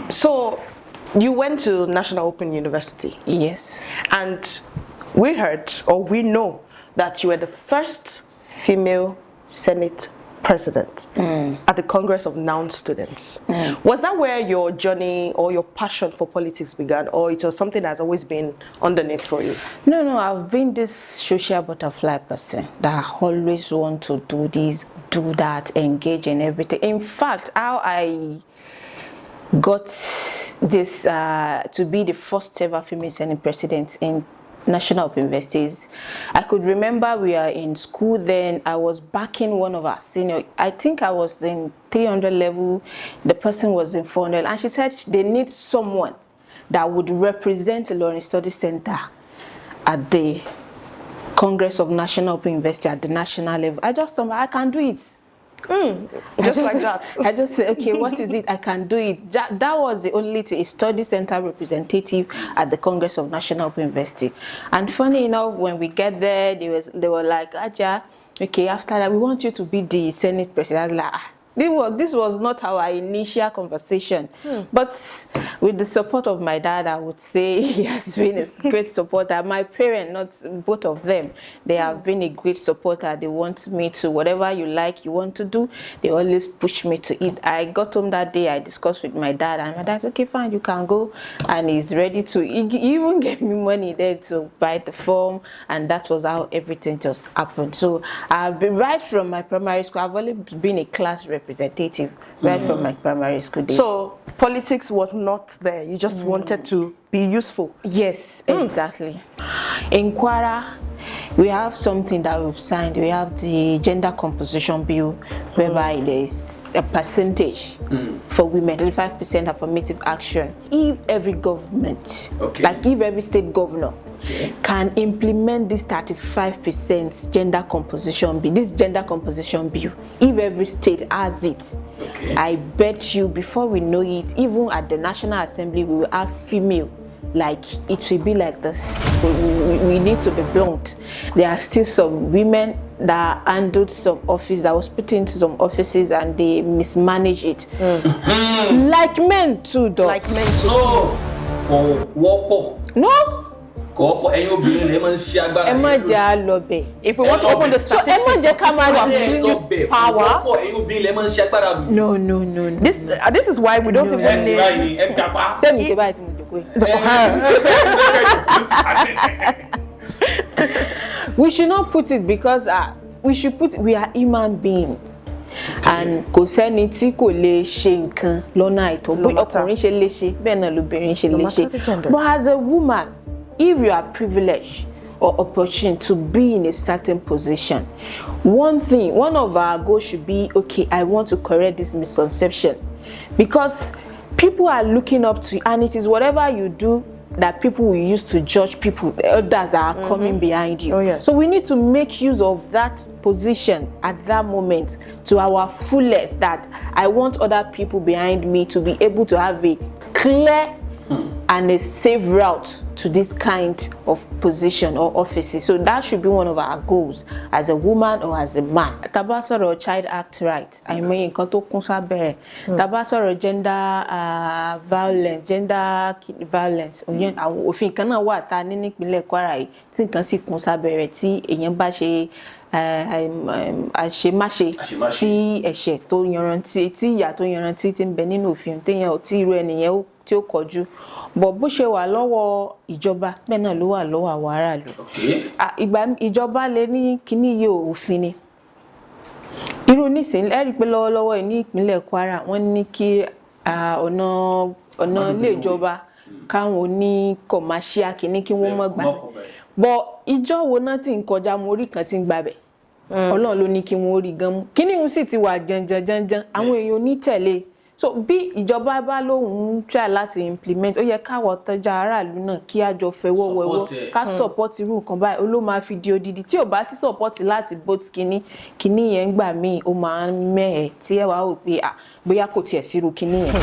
So, you went to National Open University. Yes. And we heard, or we know, that you were the first female Senate president at the Congress of NOUN Students. Was that where your journey or your passion for politics began, or it was something that's always been underneath for you? No, I've been this social butterfly person that always want to do this, do that, engage in everything. In fact, how I got this to be the first ever female Senate president in National Open Universities. I could remember we are in school then. I was backing one of our senior. I think I was in 300 level. The person was in 400, and she said they need someone that would represent the Learning Study Center at the Congress of National Open University at the national level. I just thought I can do it. Just like that. I just said, okay, what is it? I can do it. That was the only thing, a study center representative at the Congress of National Open University. And funny enough, when we get there, they were like, Aja, okay, after that, we want you to be the Senate president. I was like, this was not our initial conversation. But with the support of my dad, I would say he has been a great supporter. My parents, not both of them, they have been a great supporter. They want me to, whatever you like, you want to do, they always push me to it. I got home that day, I discussed with my dad, and my dad said, okay, fine, you can go. And he's ready to, he even gave me money there to buy the form, and that was how everything just happened. So I've been, right from my primary school, I've always been a class representative right from my primary school days. So politics was not there. You just wanted to be useful. Yes, exactly. In Kwara, we have something that we've signed. We have the gender composition bill, whereby there's a percentage for women, 35% affirmative action. If every government, like if every state governor, can implement this 35% gender composition bill, if every state has it, I bet you before we know it, even at the National Assembly, we will have female. Like, it will be like this. We need to be blunt. There are still some women that handled some office, that was put into some offices, and they mismanage it. Like men too, though. Like men too. No. If we want to open the statistics, power. No. This is why we don't even need. We should not put it because we should put we are human beings. And kò sẹ́ni tí kò lè ṣe nǹkan lọ́nà àìtọ́. Bí ọkùnrin ṣe lè ṣe, bẹ́ẹ̀ náà lóbìnrin ṣe lè ṣe. But as a woman, if you are privileged or opportune to be in a certain position, one of our goals should be, okay, I want to correct this misconception, because people are looking up to you, and it is whatever you do that people will use to judge people, others that are coming behind you. So we need to make use of that position at that moment to our fullest, that I want other people behind me to be able to have a clear and a safe route to this kind of position or offices. So that should be one of our goals as a woman or as a man. Tabasoro Child Act right. I mean, Tabasoro gender violence, òfin kan náà wà tá ní nípínlẹ̀ Kwara yìí tí nǹkan sì kún sábẹ́rẹ́ tí èèyàn bá ṣe àṣemáṣe tí ẹ̀ṣẹ̀ tó yanrantí, tí ìyà tó yanrantí tí ń bẹ nínú òfin téèyàn tí irú ẹnìyẹn tí ó kọjú. Bọ̀ bó ṣe wà lọ́wọ́ ìjọba bẹ́ẹ̀ náà ló wà lọ́wọ́ àwọn aráàlú. Ìjọba lè ní kíní yìí òfin ni. Irú nísìnyí ẹ rí pé lọ́wọ́lọ́wọ́ ní ìpínlẹ̀ Kwara wọ́n ní kí ọ̀nà ilé ìjọba káwọn ní commercial kíní kí wọ́n mọ̀ gbà. Bọ̀ ìjọ wo náà tí ń kọjá mo rí kan tí ń gbàbẹ̀. Ọlọ́run ló ní kí wọ́n rí gan mú. Kíní ń sì ti wà janjan àwọn èèyàn ní tẹ̀lé. So bí ìjọba bá lóhùn try láti implement, ó yẹ káwọ tọ́jà aráàlú náà kí a jọ fẹwọ́ wẹwọ́ ká support irú nǹkan báyìí. Ó ló máa fi di odidi tí ò bá sí support láti both kíní yẹn gbà míì ó máa ń mẹ́ẹ̀ tí ẹ wá wò pé bóyá kò tiẹ̀ sírú kíní yẹn.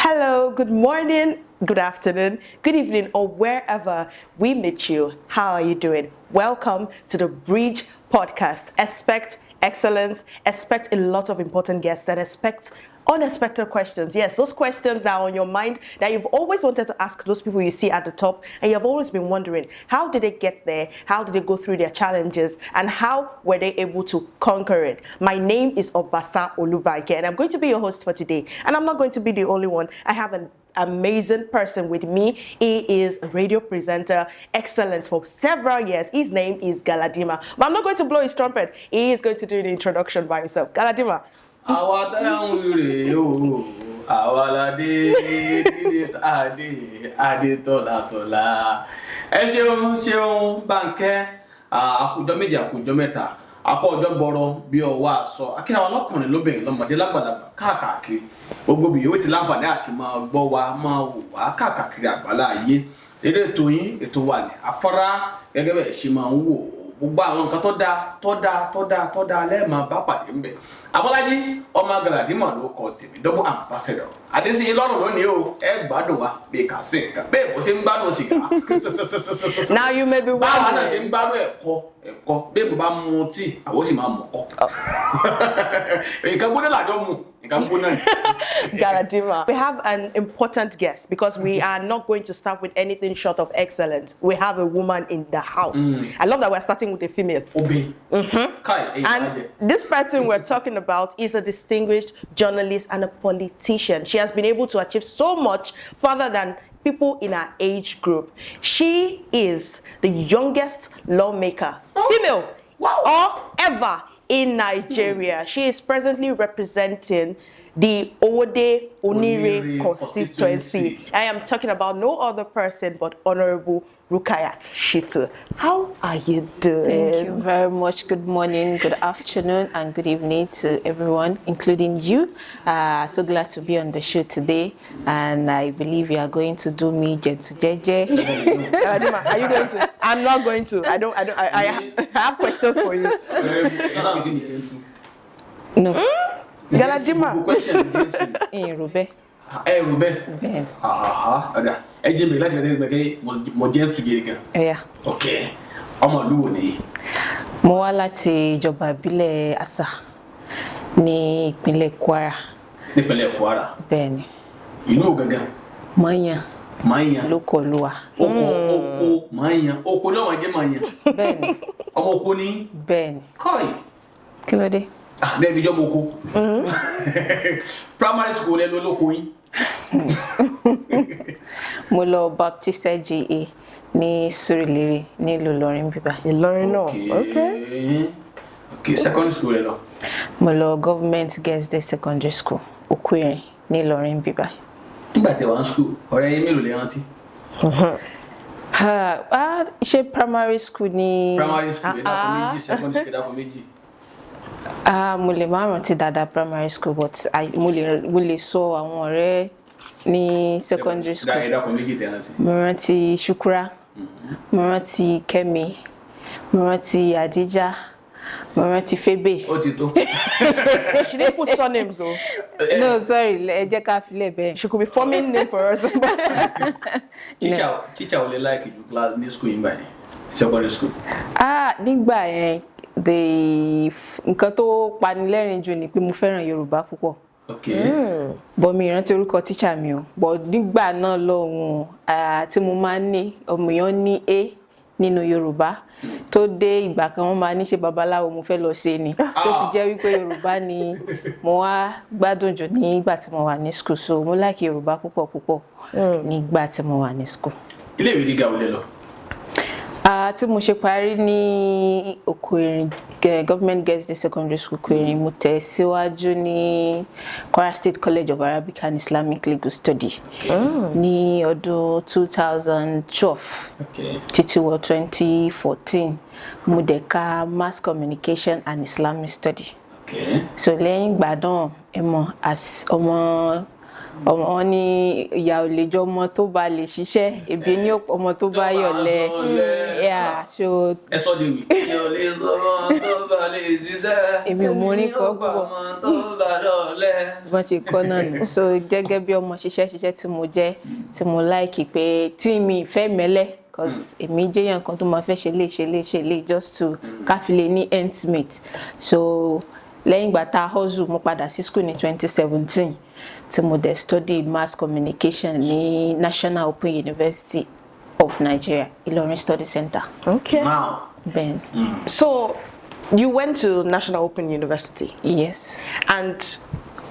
Hello, good morning, good afternoon, good evening, or wherever we meet you. How are you doing? Welcome to the Bridge Podcast. Expect excellence, expect a lot of important guests that expect unexpected questions. Yes, those questions that are on your mind that you've always wanted to ask those people you see at the top, and you've always been wondering, how did they get there? How did they go through their challenges? And how were they able to conquer it? My name is Obasa Olubanke, and I'm going to be your host for today. And I'm not going to be the only one. I have an amazing person with me. He is a radio presenter, excellence for several years. His name is Galadima. But I'm not going to blow his trumpet. He is going to do the introduction by himself. Galadima. Akọjọ gbọrọ bí ọwọ́ aṣọ akíra ọlọ́kùnrin lóbìnrin lọ́mọdé lágbàlagbà káàkiri gbogbo bí ìwé ti láǹfààní àti máa gbọ́ wa máa wò wá káàkiri àgbálá ayé eré ètò yín ètò wà ní afárá gẹ́gẹ́ bẹ́ẹ̀ ṣe máa ń wò gbogbo àwọn nǹkan tó dáa lẹ́ẹ̀máa bá pàdé ńbẹ̀. Abọ́lájí ọmọ Galadima ló kọ tèmi double ambassador adésíyí lọ́rùn lónìí o ẹ gbádùn wa bí kà sí nǹkan bẹ́ẹ̀ bó ṣe ń gbádùn sìgá. Now you may be wondering. Báwa náà ṣe ń gbádùn ẹ̀kọ́ bẹ́ẹ̀ bó bá mu tíì àwọn sì máa mọ̀ kọ́. Nǹkan gbóná làjọ mu nǹkan gbóná ni. Galadima, we have an important guest because we are not going to start with anything short of excellence. We have a woman in the house. I love that we're starting with a female. Obe. And this person we're talking about is a distinguished journalist and a politician. She has been able to achieve so much further than people in her age group. She is the youngest lawmaker, female, or ever in Nigeria. She is presently representing the Owode Onire constituency. I am talking about no other person but Honorable Rukayat Shittu. How are you doing? Thank you very much. Good morning, good afternoon, and good evening to everyone, including you. So glad to be on the show today, and I believe you are going to do me gentle jeje. Are you going to? I'm not going to. I have questions for you. No. Galadima. Rube. Rube. Ada. Ejimi láti ṣe gbege mo jẹ́ tu gere gan. Yeah. Okay. Ọmọ ìlú wo ni? Mo wá láti ìjọba ìbílẹ̀ Asa ní ìpínlẹ̀ Kwara. Nípínlẹ̀ Kwara. Bẹ́ẹ̀ni. Ìlú gangan. Mayan. Lóko Olúwa. Oko Mayan. Oko ló ma jẹ́ Mayan. Bẹ́ẹ̀ni. Ọmọ oko ni? Bẹ́ẹ̀ni. Koi. Kí ló dé? David ọmọ oko. Primary school ẹ lọ lóko yín. Mo lọ Baptist GA ní Surulere ní Ìlọrin bíbá. Ìlọrin náà. Okay, secondary school ẹ lọ. Mo lọ Government Girls Day Secondary School, Okuirin ní Ìlọrin bíbá. Nígbà tẹ́ wà ní school, ọ̀rẹ́ yín mélòó lẹ rántí? Ṣé primary school ni? Primary school ẹ dákun méjì, secondary school ẹ dákun méjì. Mo lè má rántí dáadáa primary school, but mo lè sọ àwọn ọ̀rẹ́ ní secondary school. Ẹ dákun méjì tẹ́ rántí. Mo rántí Shukura, mo rántí Kẹ́mi, mo rántí Adija, mo rántí Febe. Ó ti tó. She didn't put surnames though. No, sorry, ẹ jẹ́ ká filẹ̀ bẹ́ẹ̀. She could be forming name for us. Teacher ò lè like you class ní school yín báyìí. Secondary school. Nígbà yẹn nǹkan tó panilẹ́rìn jù ni pé mo fẹ́ràn Yorùbá púpọ̀. Okay. But mi rántí orúkọ teacher mi o. But nígbà náà lọ́hùn tí mo máa ń ní ọmọọyàn ní A nínú Yorùbá tó dé ìgbà kan wọ́n máa ní ṣe babaláwo mo fẹ́ lọ ṣe ni. Tó fi jẹ́ wípé Yorùbá ni mo wá gbádùn jù nígbà tí mo wà ní school. So mo like Yorùbá púpọ̀ nígbà tí mo wà ní school. Ilé ìwé gíga wo lẹ lọ? Tí mo ṣe parí ní Okuirin Government Girls Day Secondary School Okuirin, mo tẹ̀ síwájú ní Kwara State College of Arabic and Islamic Legal Study ní ọdún 2012 títí wọ 2014. Mo dẹ̀ ka Mass Communication and Islamic Study. So lẹ́yìn ìgbà náà ẹ mọ̀ as ọmọ ọmọ ní ìyá ò lè jọ ọmọ tó bá lè ṣiṣẹ́ ebi ní ọmọ tó bá yọ̀lẹ yeah so ẹ sọ de wi ìyá ò lè sọ ọmọ tó bá lè ṣiṣẹ́ èmi ò mọ orin kọ púpọ̀ ọmọ tó bá lọ́lẹ bọ́n ṣe kọ́ náà nù so gẹ́gẹ́ bí ọmọ ṣiṣẹ́ tí mo jẹ́ tí mo láìkì pé tí mi fẹ́ mẹ́lẹ́ because èmi jẹ́yàn kan tó máa fẹ́ ṣe lè just to káfílẹ̀ ní ends meet so lẹ́yìn ìgbà tá a hustle mo padà sí school ní 2017 tí mo dẹ̀ study mass communication ní National Open University of Nigeria Ilorin Study Center. Okay. now Ben. So you went to National Open University. Yes. And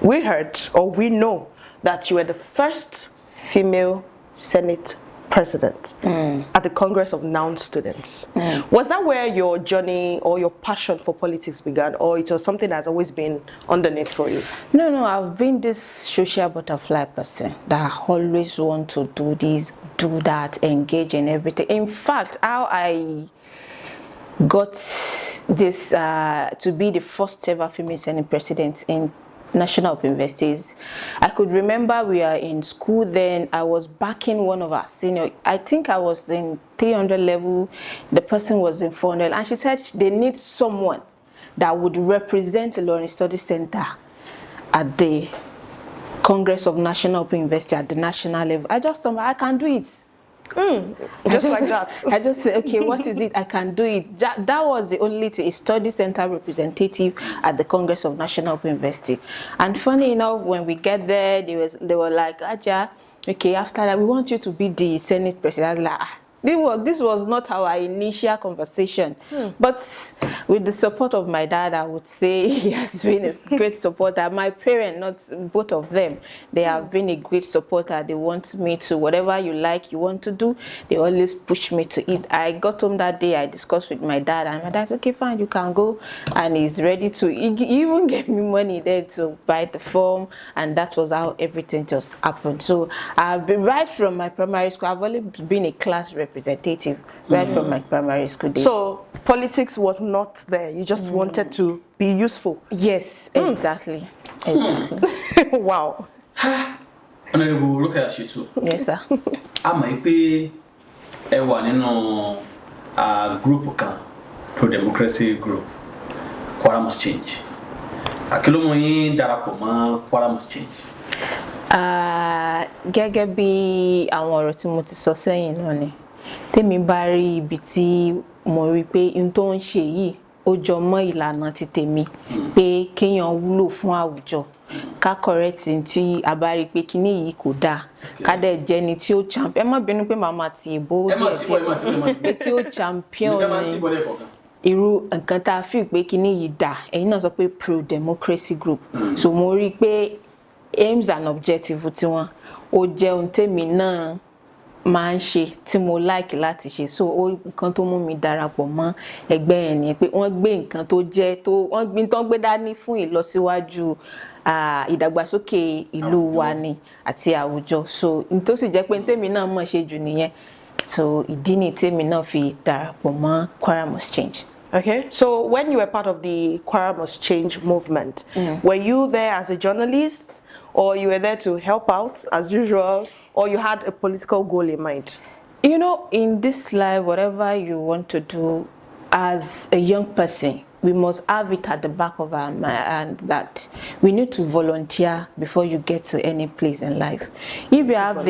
we heard or we know that you were the first female Senate president at the Congress of NOUN Students. Was that where your journey or your passion for politics began, or it was something that's always been underneath for you? No, I've been this social butterfly person that I always want to do this, do that, engage in everything. In fact, how I got this to be the first ever female Senate president in National Open Universities. I could remember we are in school then. I was backing one of our senior. I think I was in 300 level. The person was in 400, and she said they need someone that would represent the Ilorin Study Center at the Congress of National Open University at the national level. I just thought I can do it. Just like that. I just said, okay, what is it? I can do it. That was the only thing, a study center representative at the Congress of National Open University. And funny enough, when we get there, they were like, Aja, okay, after that, we want you to be the Senate president. I was like, this was not our initial conversation. But with the support of my dad, I would say he has been a great supporter. My parents, not both of them, they have been a great supporter. They want me to, whatever you like, you want to do, they always push me to it. I got home that day, I discussed with my dad, and my dad said, okay, fine, you can go. And he's ready to, he even gave me money there to buy the form, and that was how everything just happened. So I've been, right from my primary school, I've always been a class representative right from my primary school days. So politics was not there. You just wanted to be useful. Yes, exactly. Wow. Honorable Rukayat Shittu. Yes, sir. A mọ̀ pé ẹ wà nínú group kan, pro-democracy group, Kwara Must Change. Kí ló mú yín darapọ̀ mọ́ Kwara Must Change? Gẹ́gẹ́ bí àwọn ọ̀rọ̀ tí mo ti sọ sẹ́yìn náà ni, tèmi bá rí ibi tí mo rí pé n tó ń ṣe yìí ó jọ mọ́ ìlànà ti tèmi pé kéèyàn wúlò fún àwùjọ, ká correct tí a bá rí pé kíní yìí kò dáa, ká dẹ̀ jẹ́ ni tí ó champion. Ẹ má bínú pé màmá ti èbó díẹ̀ tí ó champion ni irú nǹkan tá a fi pé kíní yìí dáa. Ẹ̀yin náà sọ pé pro-democracy group, so mo rí pé aims and objectives tiwọn ó jẹ́ ohun tèmi náà máa ń ṣe tí mo like láti ṣe. So nǹkan tó mú mi darapọ̀ mọ́ ẹgbẹ́ yẹn ni pé wọ́n gbé nǹkan tó jẹ́ tó wọ́n gbé dání fún ìlọsíwájú ìdàgbàsókè ìlú wa ni àti àwùjọ. So n tó sì jẹ́ pé tèmi náà mọ̀ ṣe jù nìyẹn. So ìdí ni tèmi náà fi darapọ̀ mọ́ Kwara Must Change. Okay, so when you were part of the Kwara Must Change movement, were you there as a journalist, or you were there to help out as usual, or you had a political goal in mind? You know, in this life, whatever you want to do as a young person, we must have it at the back of our mind that we need to volunteer before you get to any place in life. If you have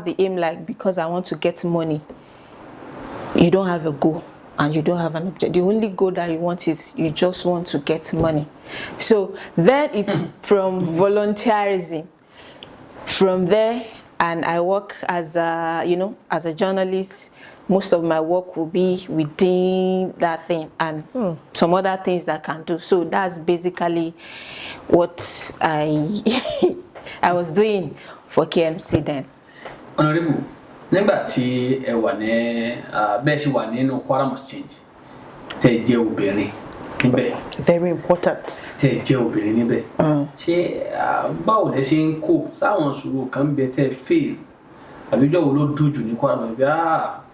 the aim, like, because I want to get money, you don't have a goal and you don't have an objective. The only goal that you want is you just want to get money. So then it's from volunteerism. From there, and I work as a, as a journalist. Most of my work will be within that thing and some other things that I can do. So that's basically what I was doing for KMC then. Honorable, nígbà tí ẹ wà ní bẹ́ẹ̀ ṣe wà nínú Kwara Must Change, tẹ́ jẹ́ obìnrin níbẹ̀. Very important. Tẹ́ jẹ́ obìnrin níbẹ̀. Ṣé báwo lẹ ṣe ń kó sáwọn ìṣòro kan bẹ tẹ́ face àbíjọ́ wo ló dùn jù ní Kwara Must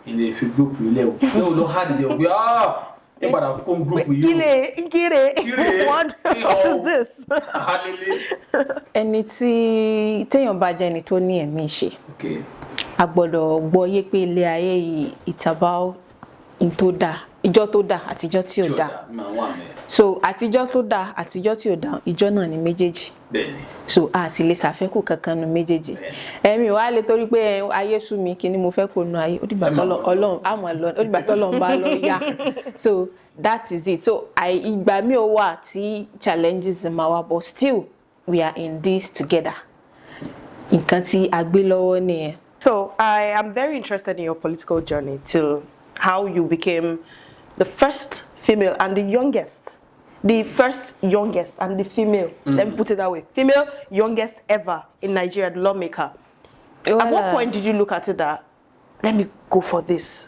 ilé fi group ilé o yóò lọ hard de o Ibada come group for you. Kire. What is this? Ẹni tí téèyàn bá jẹ́ ẹni tó ní ẹ̀mí ṣe. Okay. A gbọ́dọ̀ gbọ́ yé pé ilé ayé yìí it's about in tó dá, ìjọ́ tó dá àtijọ́ tí ò dá. So àtijọ́ tó dá àtijọ́ tí ò dá ìjọ́ náà ni méjèèjì. Bẹ́ẹ̀ni. So àti lè ṣàfẹ́kù kankan nu méjèèjì. Ẹ̀mí wá lè torí pé ayé sú mi kí ni mo fẹ́ kó nu ayé. Ó dìgbà Ọlọ́run àmọ́ lọ, ó dìgbà t'Ọlọ́run bá lọ yá. So that is it. So ìgbà mi ò wà tí challenges máa wà, but still we are in this together. Nǹkan tí a gbé lọ́wọ́ nìyẹn. So I am very interested in your political journey till how you became the first female and the youngest. The first youngest and the female, let me put it that way, female youngest ever in Nigeria, the lawmaker. At what point did you look at it that, let me go for this?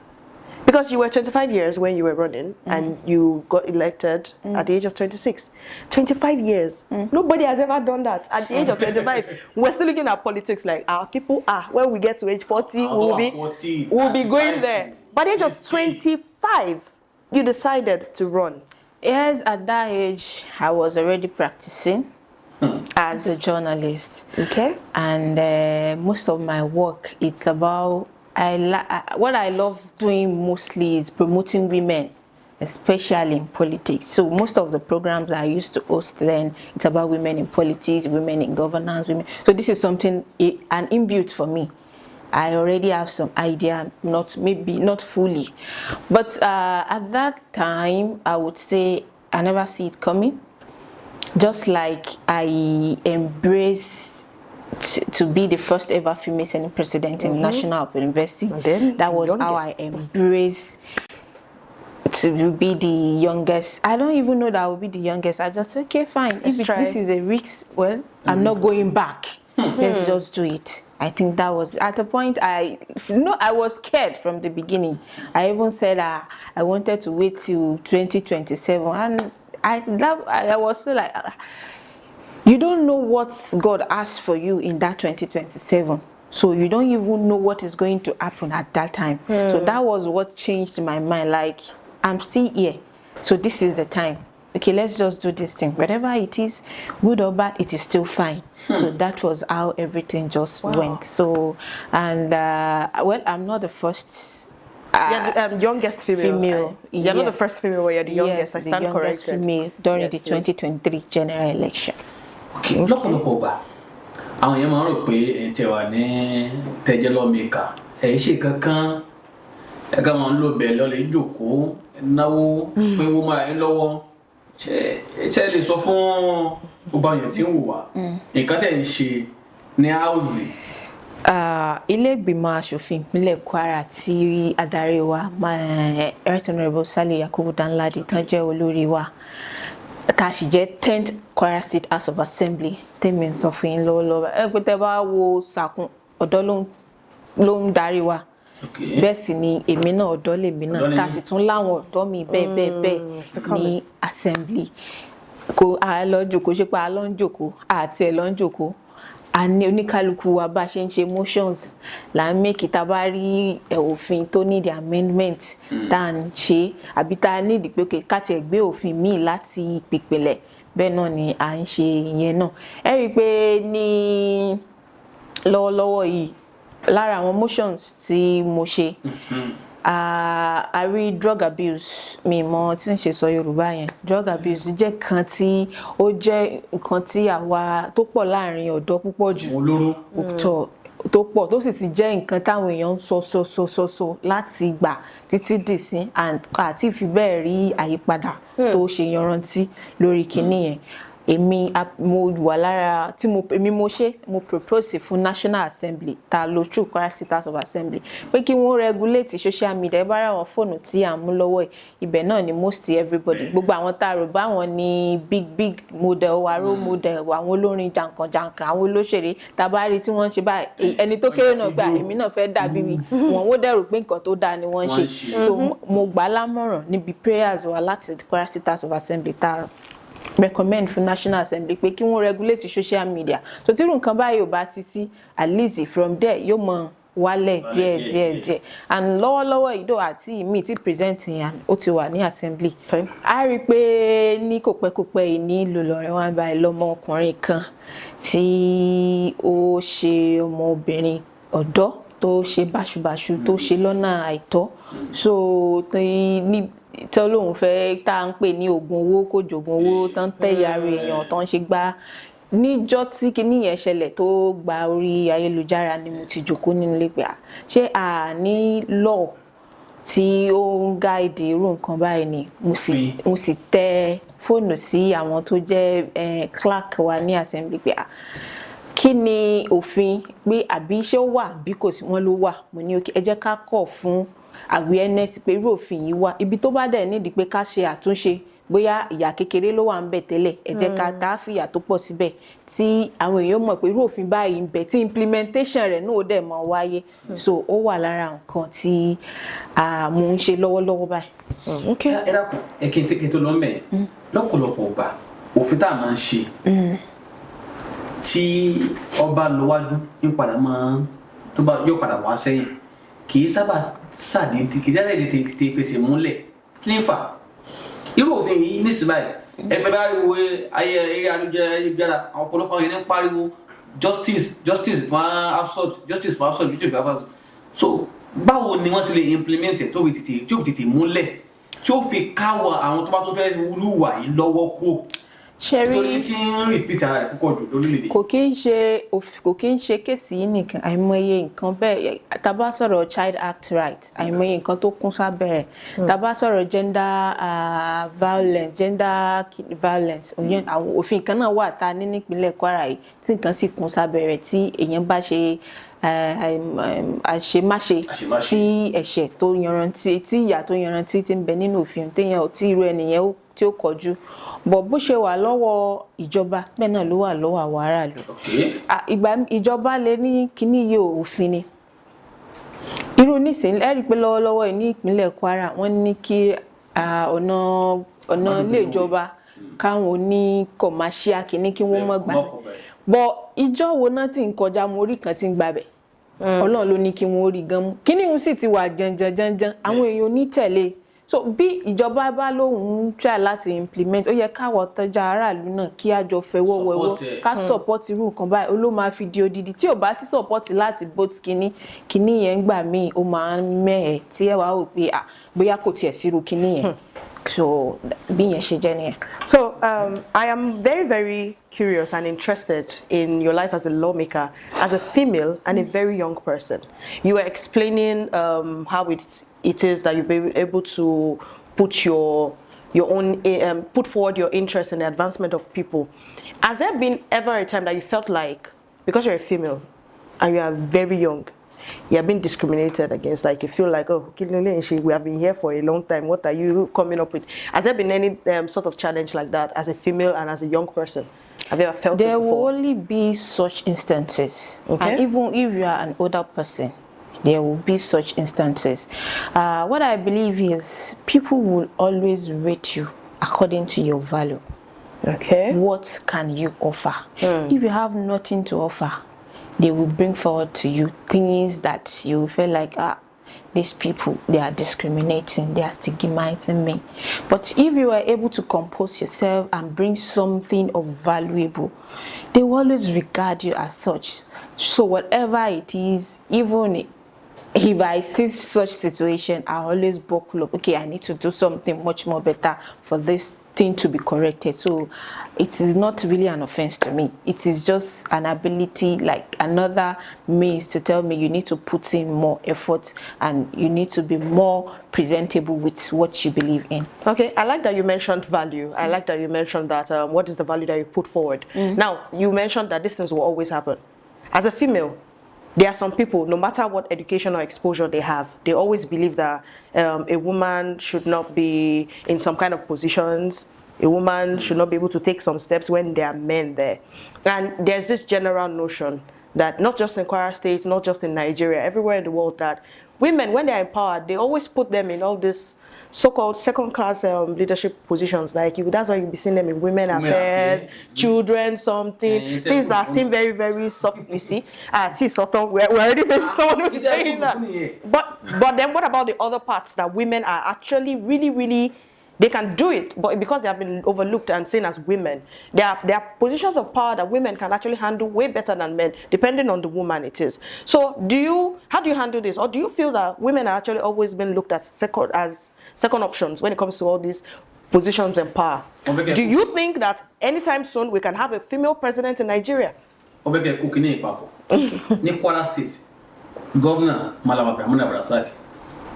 Because you were 25 years when you were running and you got elected at the age of 26. 25 years. Nobody has ever done that. At the age of 25, we're still looking at politics like our people are. When we get to age 40, we'll be going there. By the age of 25, you decided to run. Yes, at that age, I was already practicing as a journalist. Okay. And most of my work, it's about, what I love doing mostly is promoting women, especially in politics. So most of the programs I used to host then, it's about women in politics, women in governance, women. So this is something, an inbuilt for me. I already have some idea, maybe not fully, but at that time, I would say I never see it coming. Just like I embraced to be the first ever female Senate president in the National Open University. That was how I embraced to be the youngest. I don't even know that I will be the youngest. I just, okay, fine. If this is a risk, well, I'm not going back. Let's just do it. I think that was at a point I was scared from the beginning. I even said I wanted to wait till 2027, and I was still like, you don't know what God asked for you in that 2027. So you don't even know what is going to happen at that time. So that was what changed my mind. Like, I'm still here. So this is the time. Okay, let's just do this thing. Whatever it is, good or bad, it is still fine. So that was how everything just went. So, and well, I'm not the first. You're the youngest female. You're not the first female, but you're the youngest. Yes, I stand the youngest corrected. female during the 2023 general election. Okay. Lọ́pọ̀lọpọ̀ gbà àwọn èèyàn máa ń rò pé ẹ̀yin tẹ́ wà ní tẹ́jẹ́ lawmaker ẹ̀ ṣe kankan ẹ̀ka máa ń lò bẹ́ẹ̀ lọ́lẹ̀ ìjókòó náwó pínwó máa ń lọ́wọ́ ṣe lè sọ fún ọba yẹn tí ń wò wá nǹkan tẹ̀ ń ṣe ní house. Ilé ìgbìmọ̀ aṣòfin ìpínlẹ̀ Kwara tí adarí wa Right Honourable Sale Yakubu Danladi tán jẹ́ olórí wa tá sì jẹ́ 10th Kwara State House of Assembly tèmi ń sọ fún yín lọ́wọ́lọ́wọ́ ẹ pé tẹ́ bá wo sàkún ọ̀dọ́ ló ń darí wa bẹ́ẹ̀ sì ni èmi náà ọ̀dọ́ lèmi náà tá sì tún láwọn ọ̀dọ́ mi bẹ́ẹ̀ ní assembly kò a lọ jókòó ṣe pé a lọ ń jókòó àti ẹ̀ lọ ń jókòó a ní oníkálukú wa bá ṣe ń ṣe motions là ń make tá bá rí òfin tó need amendment tá à ń ṣe àbí tá a need pé ká tiẹ̀ gbé òfin míì láti ìpìpìlẹ̀ bẹ́ẹ̀ náà ni à ń ṣe ìyẹn náà ẹ rí i pé ní lọ́wọ́lọ́wọ́ yìí lára àwọn motions tí mo ṣe a rí drug abuse mi mọ tí ń ṣe sọ Yorùbá yẹn drug abuse jẹ́ kan tí ó jẹ́ nǹkan tí àwa tó pọ̀ láàrin ọ̀dọ́ púpọ̀ jù tó pọ̀ tó sì ti jẹ́ nǹkan táwọn èèyàn ń sọ láti gbà títí dìsín àti ìfi bẹ́ẹ̀ rí àyípadà tó ṣe yanrantí lórí kinní yẹn èmi mo wà lára tí mo propose fún National Assembly ta lo through Kwara State House of Assembly pé kí wọ́n regulate social media bá ra àwọn fóònù tí à ń mú lọ́wọ́ ibẹ̀ náà ni most everybody gbogbo àwọn tá a rò bá wọn ní big model wa role model àwọn olórin jàǹkànjàǹkàn àwọn olóṣèré tá a bá rí tí wọ́n ń ṣe báyìí ẹni tó kéré náà gbà èmi náà fẹ́ dàbí mi wọn ó dẹ̀rù pé nǹkan tó dáa ni wọ́n ń ṣe so mo gbà á lámọ̀ràn níbi prayers wa láti Kwara State House of Assembly tá recommend for National Assembly pé kí wọ́n regulate social media so tí irú nǹkan báyìí ò bá ti sí at least from there yóò mọ wálẹ̀ díẹ̀ and lọ́wọ́lọ́wọ́ ìdó àti mi ti present yẹn ó ti wà ní assembly. A rí pé ní kòpẹ́kòpẹ́ yìí ní ìlú Ìlọrin wọ́n bá lọ́mọ ọkùnrin kan tí ó ṣe ọmọbìnrin ọ̀dọ́ tó ṣe báṣubàṣu tó ṣe lọ́nà àìtọ́ so tó lóun fẹ́ tá à ń pè ní oògùn owó kó jogún owó tó ń tẹ́ ìyá rẹ̀ èèyàn tó ń ṣe gbá níjọ́ tí kinní yẹn ṣẹlẹ̀ tó gba orí ayélujára ni mo ti jókòó nínú ilé pé ṣé a ní law tí ó ń gáìdì irú nǹkan báyìí ni mo sì tẹ fóònù sí àwọn tó jẹ́ clerk wa ní assembly pé kí ni òfin pé àbí ṣé ó wà bí kò sí wọn ló wà mo ní ẹ jẹ́ ká kọ̀ fún awareness pé irú òfin yìí wà ibi tó bá dẹ̀ nídìí pé ká ṣe àtúnṣe bóyá ìyà kékeré ló wà ń bẹ̀ tẹ́lẹ̀ ẹ jẹ́ ká tá fìyà tó pọ̀ síbẹ̀ tí àwọn èèyàn mọ̀ pé irú òfin báyìí ń bẹ tí implementation rẹ̀ náà ó dẹ̀ máa wáyé so ó wà lára nǹkan tí mo ń ṣe lọ́wọ́lọ́wọ́ báyìí. ẹ dákun ẹ kí n tó lọ mẹ lọ́pọ̀lọpọ̀ ọgbà òfin tá a máa ń ṣe tí ọba lọ wájú ń padà máa tó bá yóò padà wá sẹ́yìn kì í sábà ṣàdédé kì í sábà tètè fèsì múlẹ̀ kí ni fà irú òfin yìí nísìnyí ẹgbẹ́ bá rí wo ayé ayélujára àwọn ọ̀pọ̀lọpọ̀ yẹn ń pariwo justice fún absurd justice fún absurd justice fún absurd so báwo ni wọ́n ti lè implement ẹ̀ tó fi tètè múlẹ̀ tí ó fi káwọ́ àwọn tó bá tó fẹ́ wúlúwà yìí lọ́wọ́ kú nítorí tí ń repeat ara rẹ̀ púpọ̀ jù lórílẹ̀-èdè. kò kí ń ṣe kéèsì yìí nìkan àìmọye nǹkan bẹ́ẹ̀ tá bá sọ̀rọ̀ child act right àìmọye nǹkan tó kún sábẹ́ rẹ̀ tá bá sọ̀rọ̀ gender violence àwọn òfin kan náà wà tá a ní nípínlẹ̀ Kwara yìí tí nǹkan sì kún sábẹ́ rẹ̀ tí èèyàn bá ṣe àṣemáṣe tí ẹ̀ṣẹ̀ tó yanrantí tí ìyà tó yanrantí ti ń bẹ nínú òfin téèyàn tí irú ẹnìyẹn tí ó kọjú bọ̀ bó ṣe wà lọ́wọ́ ìjọba bẹ́ẹ̀ náà ló wà lọ́wọ́ àwọn aráàlú ìjọba lè ní kíní yìí òfin ni irú nísìnyí ẹ rí i pé lọ́wọ́lọ́wọ́ ní ìpínlẹ̀ Kwara wọ́n ní kí ọ̀nà ilé ìjọba káwọn ní commercial kíní kí wọ́n mọ̀ gbà bọ̀ ìjọ wo náà ti ń kọjá mo rí kan tí ń gbàbẹ̀ Ọlọ́run ló ní kí wọ́n rí gan mú kíní òun sì ti wà jẹnjẹnjẹnjẹn àwọn èèyàn ní tẹ̀lé so bí ìjọba bá lóun try láti implement ó yẹ káwọ tọjá aráàlú náà kí a jọ fẹwọ́ wẹwọ́ ká support irú nǹkan báyìí ó ló máa fi di odidi tí ò bá sí support láti vote kíní yẹn gbà míì ó máa ń mẹ́ẹ̀ tí ẹ wá wò pé bóyá kò tiẹ̀ sírú kíní yẹn so bí yẹn ṣe jẹ́ nìyẹn. So I am very, very curious and interested in your life as a lawmaker, as a female and a very young person. You were explaining how it is that you've been able to put your own put forward your interest in the advancement of people. Has there been ever a time that you felt like, because you're a female and you are very young, you have been discriminated against, like you feel like, oh, we have been here for a long time, what are you coming up with? Has there been any sort of challenge like that as a female and as a young person? Have you ever felt it before? There will only be such instances. Okay. And even if you are an older person, there will be such instances. What I believe is people will always rate you according to your value. Okay. What can you offer? If you have nothing to offer, they will bring forward to you things that you feel like, these people, they are discriminating, they are stigmatizing me. But if you are able to compose yourself and bring something of valuable, they will always regard you as such. So whatever it is, even if I see such situation, I always buckle up. Okay, I need to do something much more better for this thing to be corrected. So it is not really an offense to me. It is just an ability, like another means to tell me you need to put in more effort and you need to be more presentable with what you believe in. Okay, I like that you mentioned value. I like that you mentioned that what is the value that you put forward. Now, you mentioned that these things will always happen. As a female, there are some people, no matter what education or exposure they have, they always believe that a woman should not be in some kind of positions. A woman should not be able to take some steps when there are men there. And there's this general notion that not just in Kwara State, not just in Nigeria, everywhere in the world, that women, when they're empowered, they always put them in all these so-called second-class leadership positions. Like that's why you'll be seeing them in women affairs, children, something. Things that seem very, very soft. You see, we're already facing someone who's saying that. But then what about the other parts that women are actually really, really, they can do it, but because they have been overlooked and seen as women, there are positions of power that women can actually handle way better than men, depending on the woman it is. So how do you handle this? Or do you feel that women are actually always been looked at as second options when it comes to all these positions and power? Do you think that anytime soon we can have a female president in Nigeria? Ni Kwara State, Governor Malama Bramuna Brasaki,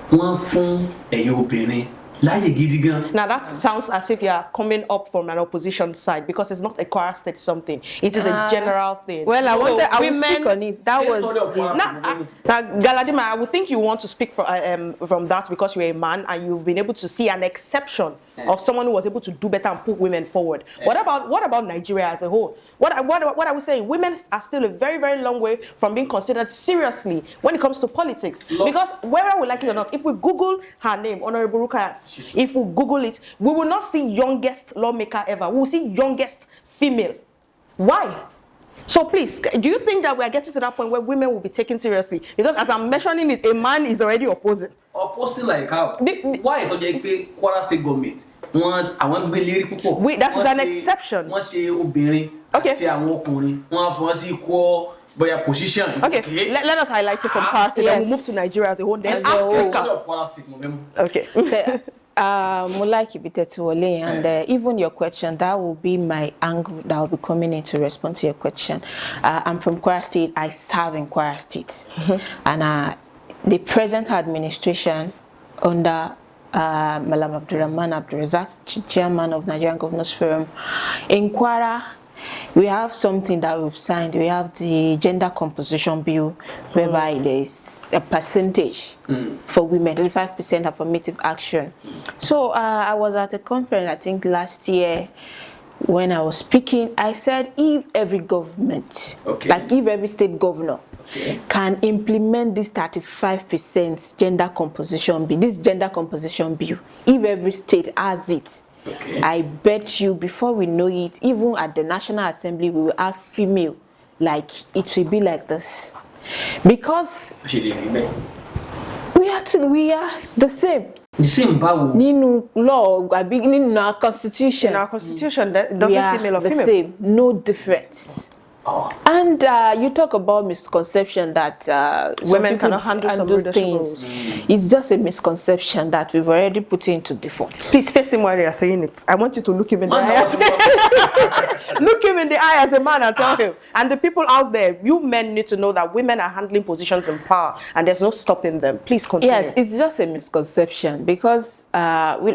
one fún ẹ̀yin obìnrin. Now that sounds as if you are coming up from an opposition side, because it's not a Kwara State something. It is a general thing. Well, I will speak on it. That was now, Galadima, I would think you want to speak from that because you're a man and you've been able to see an exception of someone who was able to do better and put women forward. What about Nigeria as a whole? What are we saying? Women are still a very, very long way from being considered seriously when it comes to politics. Because whether we like it or not, if we Google her name, Honorable Rukayat, if we Google it, we will not see youngest lawmaker ever. We will see youngest female. Why? So please, do you think that we are getting to that point where women will be taken seriously? Because as I'm mentioning it, a man is already opposing. Opposing like how? Why don't you pay Kwara State government? I want to be people. That is an exception. Okay. Okay, let us highlight it from Kwara State, then we'll move to Nigeria as a whole. Then Africa. Okay. And even your question, that will be my angle that will be coming in to respond to your question. I'm from Kwara State. I serve in Kwara State. And the present administration under Malam Abdurrahman Abdurazak, chairman of Nigerian Governors Forum, in Kwara, we have something that we've signed. We have the gender composition bill, whereby there's a percentage for women, 35% affirmative action. So I was at a conference, I think last year, when I was speaking, I said if every government, like if every state governor, can implement this 35% gender composition bill, if every state has it, I bet you before we know it, even at the National Assembly, we will have female. Like it will be like this, because we are the same. The same power. Ninu law, in our constitution. In our constitution, that doesn't say male or female. The same, no difference. And you talk about misconception that women cannot handle some things. It's just a misconception that we've already put into default. Please face him while you are saying it. I want you to look him in the eye. Look him in the eye as a man and tell him. And the people out there, you men need to know that women are handling positions in power and there's no stopping them. Please continue. Yes, it's just a misconception because we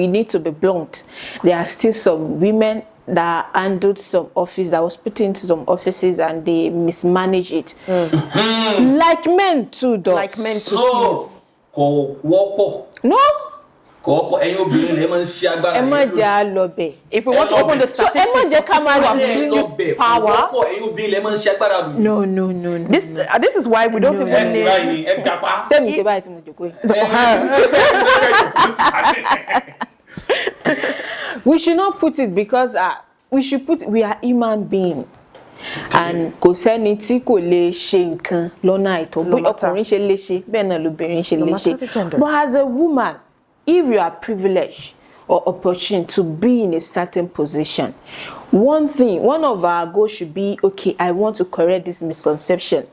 need to be blunt. There are still some women that handled some office, that was put into some offices and they mismanage it. Like men too, though. Like men too. No. If we want to open the statistics of power, no. This is why we don't even we should not put it because we are human beings. And kò sẹ́ni tí kò lè ṣe nǹkan lọ́nà àìtọ́. Bí ọkùnrin ṣe lè ṣe, bẹ́ẹ̀ náà lóbìnrin ṣe lè ṣe. But as a woman, if you are privileged or opportune to be in a certain position, one of our goals should be, okay, I want to correct this misconception.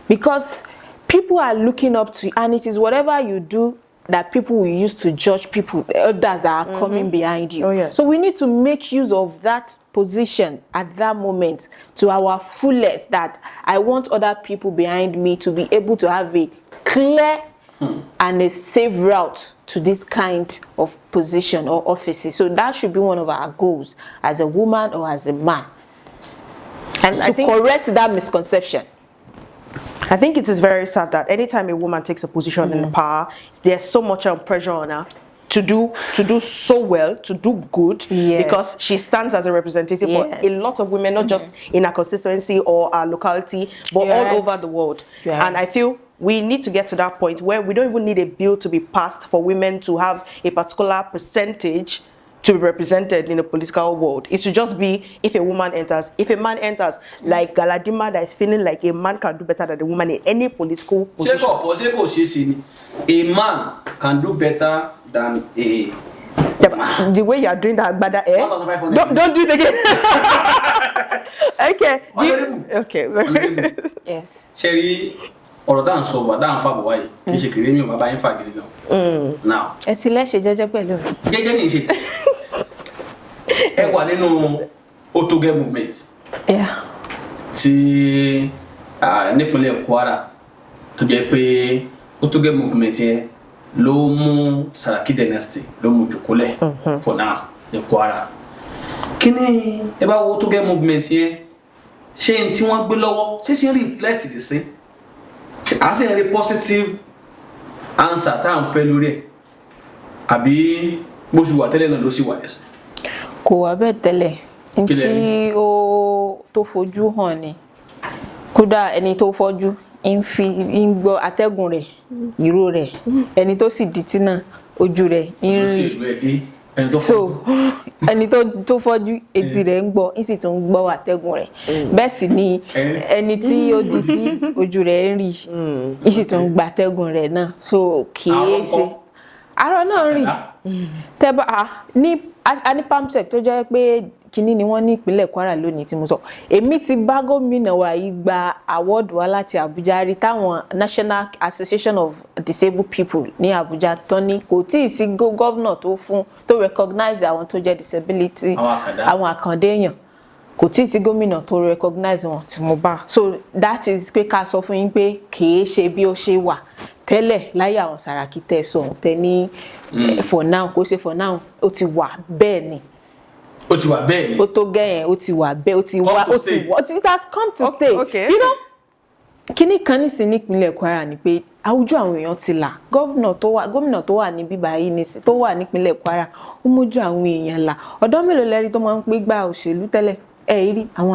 Because people are looking up to you, and it is whatever you do that people will use to judge people, others that are coming behind you. Oh, yes. So we need to make use of that position at that moment to our fullest, that I want other people behind me to be able to have a clear and a safe route to this kind of position or offices. So that should be one of our goals as a woman or as a man. And to correct that misconception. I think it is very sad that anytime a woman takes a position in power, there's so much pressure on her to do so well, to do good, because she stands as a representative for a lot of women, not just in our constituency or our locality, but all over the world. And I feel we need to get to that point where we don't even need a bill to be passed for women to have a particular percentage to be represented in the political world. It should just be if a woman enters. If a man enters, like Galadima, that is feeling like a man can do better than a woman in any political position. A man can do better than a the way you are doing that, don't do it again. Okay. Yes. Sherry, or dance over down far away. She can hear me by far. Now, it's less judge pẹ̀lú. Ẹ wà nínú Otoge movement. Yeah. Tí nípínlẹ̀ Kwara tó jẹ́ pé Otoge movement yẹn ló mú Saraki dynasty ló mú jòkólẹ̀ for now ní Kwara. Kí ni ẹ bá wo Otoge movement yẹn ṣé n tí wọ́n gbé lọ́wọ́ ṣé reflect the same? As a positive answer tá à ń fẹ́ lórí ẹ̀ àbí bó ṣe wà tẹ́lẹ̀ náà ló sì wà lẹ́sìn. Kò wá bẹ́ẹ̀ tẹ́lẹ̀ ntí ó tó fojú hàn ni kódà ẹni tó fọ́jú ń gbọ́ atẹ́gùn rẹ̀ ìró rẹ̀ ẹni tó sì dìtì náà ojú rẹ̀ ń rí so ẹni tó fọ́jú etí rẹ̀ ń gbọ́ ń sì tún gbọ́ atẹ́gùn rẹ̀ bẹ́ẹ̀ sì ni ẹni tí ó dìtì ojú rẹ̀ ń rí ń sì tún gbọ́ atẹ́gùn rẹ̀ náà so kìí ṣe arọ náà rí tẹ́bà ní pamsec tó jẹ́ pé kíní ni wọ́n ní ìpínlẹ̀ Kwara lónìí tí mo sọ èmi ti bá gómìnà wa yìí gba award wá láti Abuja rí táwọn National Association of Disabled People ní Abuja tán ní kò tí ì sí gómìnà tó recognize àwọn tó jẹ́ disability àwọn àkàndé èèyàn kò tí ì sí gómìnà tó recognize wọn tí mo bá so that is pé ká sọ fún yín pé kìí ṣe bí ó ṣe wà tẹ́lẹ̀ láyé àwọn Sàràkí tẹ̀sán tẹ́ ní for now kò ṣe for now ó ti wà bẹ́ẹ̀ ni. Ó ti wà bẹ́ẹ̀ ni. Ó tó gẹ̀yẹn ó ti wà bẹ́ẹ̀ ó ti wà it has come to stay. Okay. You know kíní kan nísìn nípínlẹ̀ Kwara ni pé àwùjọ àwọn èèyàn ti là gómìnà tó wà ní bíbá yìí nísìn tó wà nípínlẹ̀ Kwara ó mójú àwọn èèyàn là ọ̀dọ́ mélòó lẹ́rí tó máa ń pé gba òṣèlú tẹ́lẹ̀ rí àwọn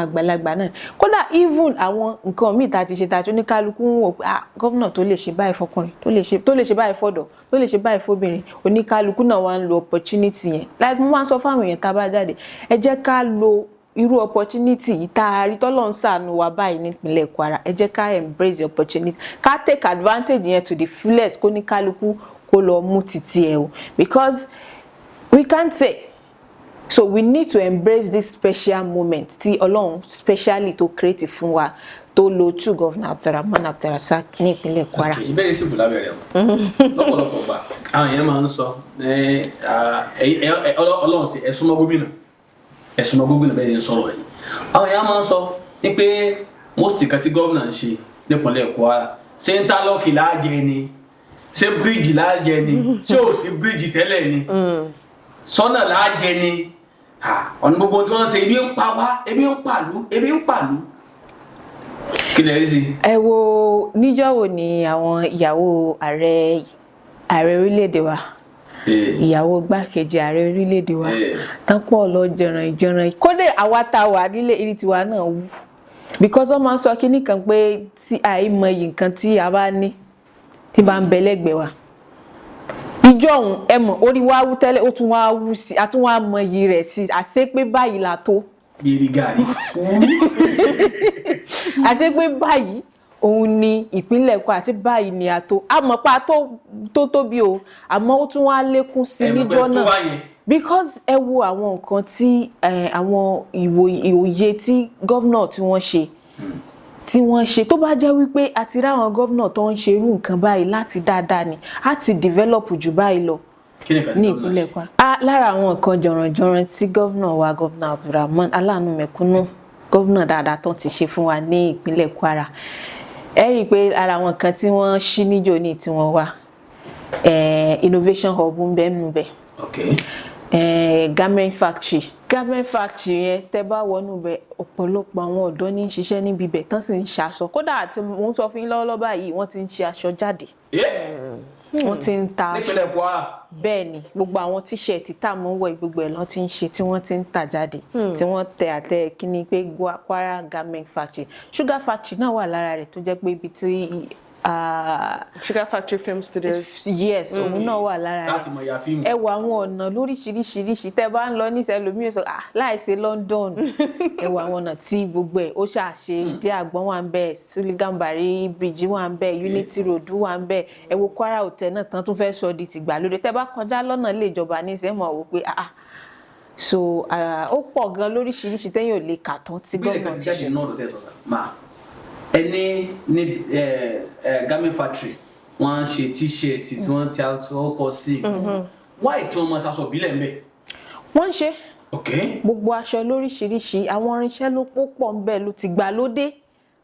àgbàlagbà náà kódà even àwọn nǹkan míì tá a ti ṣe tàjú ní kálukú ń wò pé gómìnà tó lè ṣe báyìí fọkùnrin tó lè ṣe báyìí fọ́dọ̀ tó lè ṣe báyìí fóbìnrin oníkálukú náà wá ń lo opportunity yẹn like mo máa ń sọ fáwọn èèyàn tá a bá jáde ẹ jẹ́ ká lo irú opportunity yìí tá a rí tọ́lọ́ ń ṣàánú wa báyìí nípínlẹ̀ Kwara ẹ jẹ́ ká embrace the opportunity ká take advantage yẹn to the fullest kó ní kálukú kó lọ mú títí ẹ o because we can't say. So we need to embrace this special moment tí Ọlọ́run specially to create fún wa tó lo true governor Abdulrahman Abdulrasaq ní ìpínlẹ̀ Kwara. Ìbéèrè sì bùlá bẹ̀rẹ̀ o. Lọ́pọ̀lọpọ̀ gbà àwọn èèyàn máa ń sọ Ọlọ́run sí ẹ̀sùnmọ́ gómìnà bẹ́ẹ̀ ń sọ̀rọ̀ yìí. Àwọn èèyàn máa ń sọ ní pé most kan tí gómìnà ń ṣe nípínlẹ̀ Kwara ṣé interlock láàjẹ ni ṣé bíríìjì láàjẹ ni ṣé ò sí bíríìjì tẹ́lẹ̀ ni sọ́nà láàjẹ ni ọ̀nà gbogbo tí wọ́n ṣe ebi ń pa wá ebi ń pàlú kí lè rí sí. ẹ wo níjọ́ wo ni àwọn ìyàwó ààrẹ orílẹ̀-èdè wa ìyàwó gbákejì ààrẹ orílẹ̀-èdè wa tán pọ̀ lọ jẹran kódé àwa tá wà nílé irí tiwa náà wù because wọ́n máa ń sọ kíní kan pé tí àìmọye nǹkan tí a bá ní tí bá ń bẹ lẹ́gbẹ̀ẹ́ wa ìjọ òun ẹmọ orí wa wú tẹ́lẹ̀ ó tún wá wú sí a tún wá mọ iyì rẹ̀ sí àṣé pé báyìí la tó bíi gàrí àṣé pé báyìí òun ni ìpínlẹ̀ Kwara àti báyìí ni a tó àmọ́ pa tó tóbi o àmọ́ ó tún wá lékún sí níjọ́ náà because ẹ wo àwọn nǹkan tí àwọn ìwòye tí gómìnà tí wọ́n ṣe tó bá jẹ́ wípé a ti ráwọn gómìnà tó ń ṣe irú nǹkan báyìí láti dáadáa ni a ti develop jù báyìí lọ ní ìpínlẹ̀ Kwara. Lára àwọn nǹkan jọ̀rànjọ̀ràn tí gómìnà Abdulrahman aláàánú mẹ̀kúnnù gómìnà dáadáa tó ti ṣe fún wa ní ìpínlẹ̀ Kwara ẹ rí i pé ara àwọn nǹkan tí wọ́n ṣí níjò ní tí wọ́n wà innovation hub ń bẹ nínú bẹ̀ garment factory yẹn tẹ́ bá wọnú bẹ̀ ọ̀pọ̀lọpọ̀ àwọn ọ̀dọ́ ní ṣiṣẹ́ níbi bẹ̀ tán sì ń ṣaṣọ kódà àti mo ń sọ fún yín lọ́wọ́lọ́wọ́ báyìí wọ́n ti ń ṣe aṣọ jáde wọ́n ti ń ta nípínlẹ̀ Kwara. bẹ́ẹ̀ ni gbogbo àwọn tíṣẹ̀tì tá a mọ̀ wọ̀ gbogbo ẹ̀ lọ́n ti ń ṣe tí wọ́n ti ń tà jáde tí wọ́n tẹ àtẹ kíní pé Kwara Garment Factory Sugar Factory náà wà lára rẹ̀ tó jẹ́ pé ibi tí Sugar Factory Film Studios. Yes, òun náà wà lára rẹ̀. láti mọ ya fíìmù. Ẹ wo àwọn ọ̀nà lóríṣiríṣiríṣi tẹ́ bá ń lọ ní ìṣẹ́lómi sọ láìsí London ẹ wo àwọn ọ̀nà tí gbogbo ẹ̀ ó ṣàṣe ìdí àgbọ̀n wà ń bẹ̀ Suligambari bridge wà ń bẹ̀ Unity Road wà ń bẹ̀ ẹ wo Kwara Hotel náà tán tún fẹ́ sọ di tìgbàlódé tẹ́ bá kọjá lọ́nà ilé ìjọba ní ìṣẹ́ mọ̀ wò pé so ó pọ̀ gan lóríṣiríṣi tẹ́yìn ò lè kà tán tí gómìnà ti ṣe. ẹni ní garment factory wọ́n ṣe t-shirt tí wọ́n ti ọkọ̀ sí why tí wọ́n máa ṣaṣọ bílẹ̀ ń bẹ̀. wọ́n ń ṣe okay. gbogbo aṣọ lóríṣiríṣi àwọn irinṣẹ́ ló pọ̀ ń bẹ̀ ló ti gbàlódé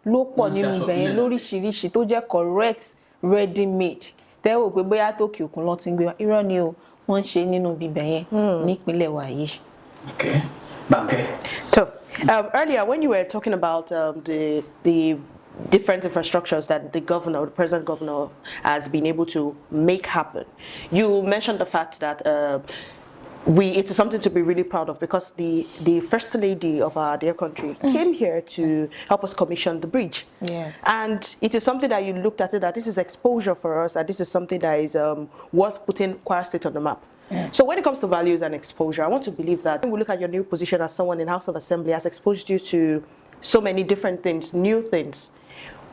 ló pọ̀ nínú ibẹ̀ yẹn lóríṣiríṣi tó jẹ́ correct ready made tẹ́wọ̀ pé bóyá tókè òkun lọ́n ti ń gbé wa irọ́ ni o wọ́n ń ṣe nínú ibẹ̀ yẹn nípínlẹ̀ wa yìí. Okay. Banke. So, earlier when you were talking about the different infrastructures that the governor, the present governor, has been able to make happen, you mentioned the fact that it is something to be really proud of because the first lady of our dear country came here to help us commission the bridge. Yes. And it is something that you looked at it that this is exposure for us, and this is something that is worth putting Kwara State on the map. So when it comes to values and exposure, I want to believe that when we look at your new position as someone in House of Assembly has exposed you to so many different things, new things.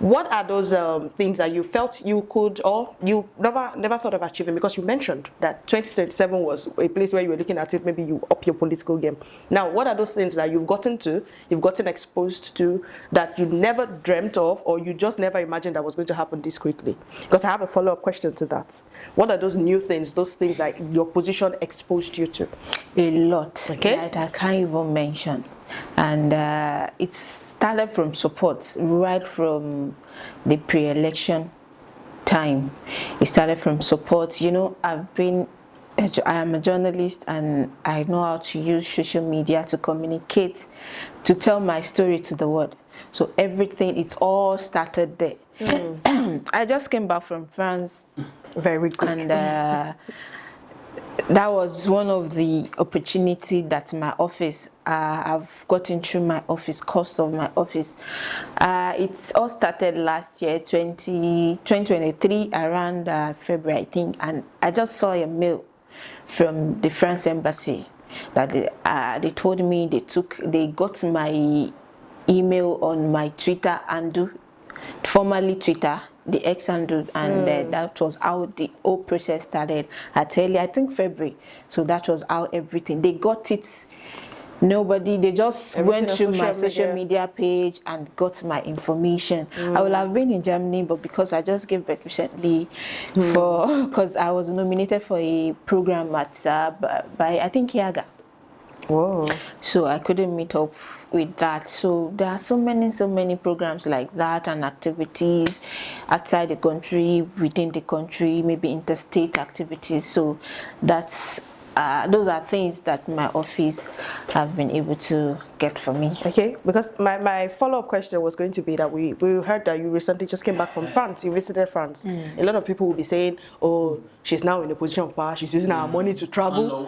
What are those things that you felt you could or you never thought of achieving? Because you mentioned that 2027 was a place where you were looking at it, maybe you up your political game. Now, what are those things that you've gotten exposed to that you never dreamt of or you just never imagined that was going to happen this quickly? Because I have a follow-up question to that. What are those new things, those things that your position exposed you to? A lot, okay, that I can't even mention. And it started from support right from the pre-election time. It started from support. You know, I am a journalist and I know how to use social media to communicate, to tell my story to the world. So everything, it all started there. I just came back from France. Very good. And that was one of the opportunities that my office, I've gotten through my office, course of my office. It all started last year, 2023, around February, I think, and I just saw a mail from the France embassy that they told me they got my email on my Twitter handle, formerly Twitter, the X handle, and that was how the whole process started at early, I think February. So that was how everything, they got it. They just went through my social media page and got my information. I would have been in Germany, but because I just gave birth recently, because I was nominated for a program by I think Yaga. Whoa. So I couldn't meet up with that. So there are so many programs like that and activities outside the country, within the country, maybe interstate activities. So that's those are things that my office have been able to get for me. Okay, because my follow-up question was going to be that we heard that you recently just came back from France, you visited France. A lot of people will be saying, oh, she's now in a position of power, she's using our money to travel,